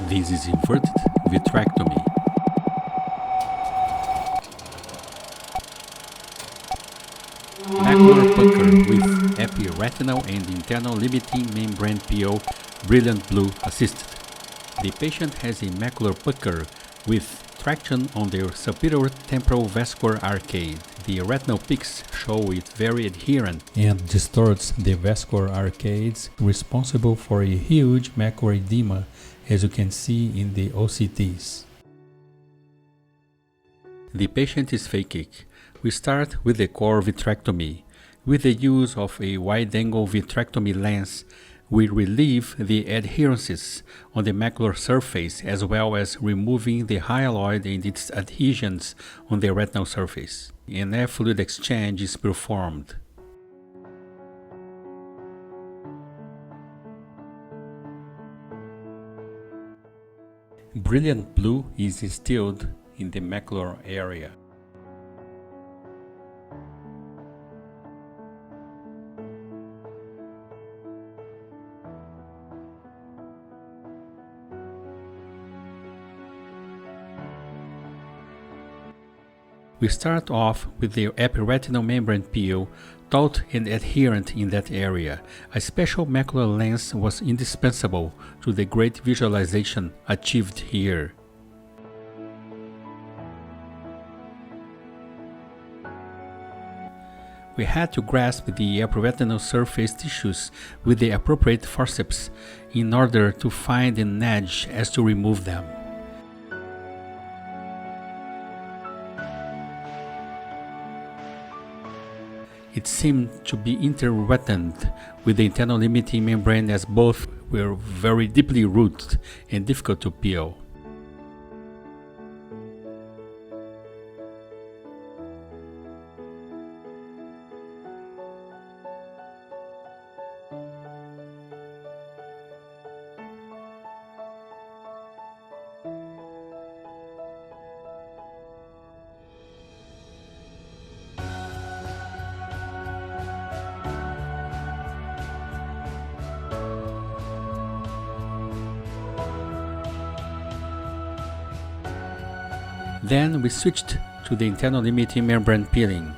This is inverted vitrectomy. Macular pucker with epiretinal and internal limiting membrane PeeL brilliant blue assisted. The patient has a macular pucker with traction on the superior temporal vascular arcade. The retinal peaks show it very adherent and distorts the vascular arcades, responsible for a huge macular edema, as you can see in the OCTs. The patient is phakic. We start with the core vitrectomy. With the use of a wide-angle vitrectomy lens, we relieve the adherences on the macular surface as well as removing the hyaloid and its adhesions on the retinal surface. An air fluid exchange is performed. Brilliant blue is instilled in the macular area. We start off with the epiretinal membrane PeeL, taut and adherent in that area. A special macular lens was indispensable to the great visualization achieved here. We had to grasp the epiretinal surface tissues with the appropriate forceps in order to find an edge as to remove them. It seemed to be interretined with the internal limiting membrane, as both were very deeply rooted and difficult to peel. Then we switched to the internal limiting membrane peeling.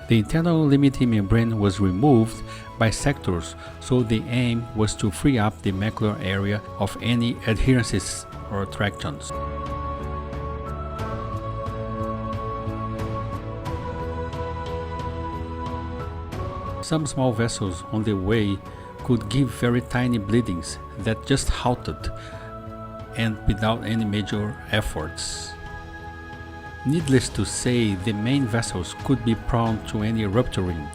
The internal limiting membrane was removed by sectors, so the aim was to free up the macular area of any adherences or tractions. Some small vessels on the way could give very tiny bleedings that just halted, and without any major efforts. Needless to say, the main vessels could be prone to any rupturing,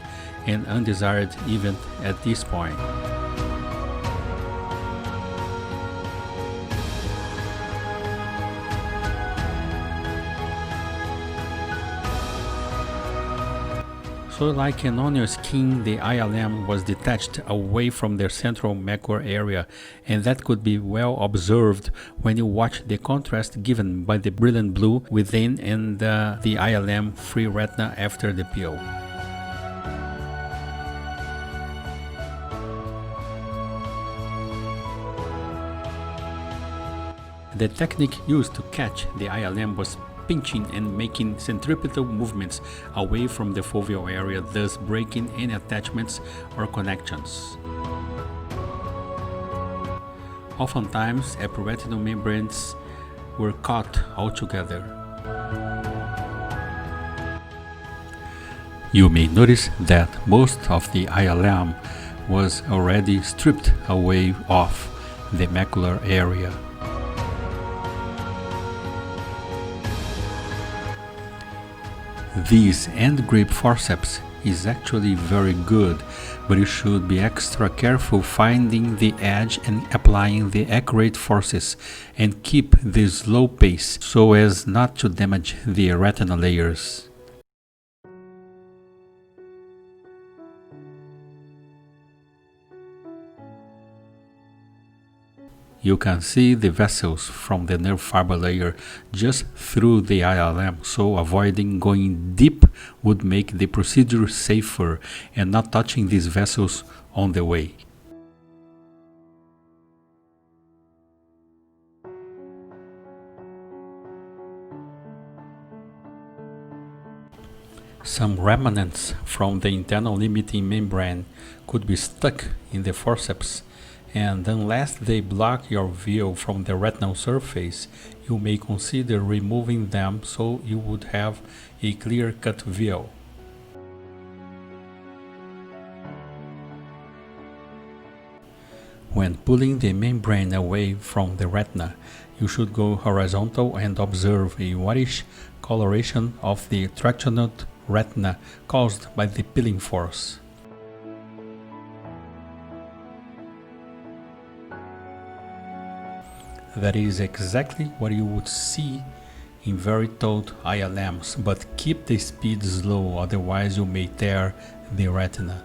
an undesired event at this point. So like an onion skin, the ILM was detached away from their central macular area, and that could be well observed when you watch the contrast given by the brilliant blue within and the ILM free retina after the PeeL. The technique used to catch the ILM was pinching and making centripetal movements away from the foveal area, thus breaking any attachments or connections. Oftentimes, epiretinal membranes were caught altogether. You may notice that most of the ILM was already stripped away off the macular area. This end grip forceps is actually very good, but you should be extra careful finding the edge and applying the accurate forces, and keep the slow pace so as not to damage the retina layers. You can see the vessels from the nerve fiber layer just through the ILM, so avoiding going deep would make the procedure safer and not touching these vessels on the way. Some remnants from the internal limiting membrane could be stuck in the forceps, and unless they block your view from the retinal surface, you may consider removing them so you would have a clear-cut view. When pulling the membrane away from the retina, you should go horizontal and observe a whitish coloration of the tractioned retina caused by the peeling force. That is exactly what you would see in very taut ILMs, but keep the speed slow, otherwise you may tear the retina.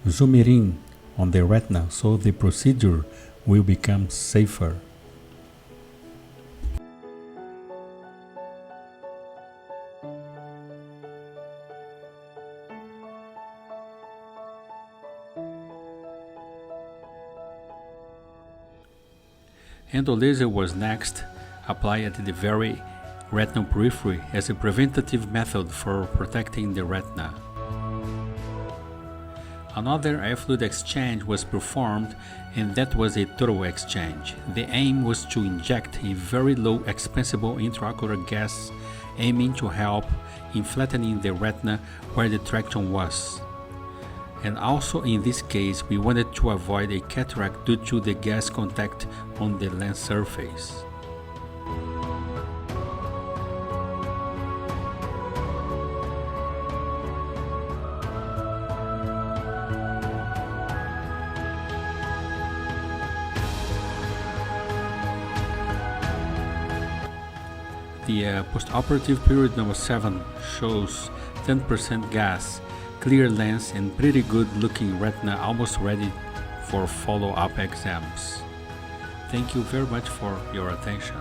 Zoom it in on the retina so the procedure will become safer. Endolaser was next applied at the very retinal periphery as a preventative method for protecting the retina. Another eye fluid exchange was performed, and that was a total exchange. The aim was to inject a very low expansible intraocular gas, aiming to help in flattening the retina where the traction was. And also in this case, we wanted to avoid a cataract due to the gas contact on the lens surface. The postoperative period number 7 shows 10% gas, clear lens, and pretty good looking retina, almost ready for follow-up exams. Thank you very much for your attention.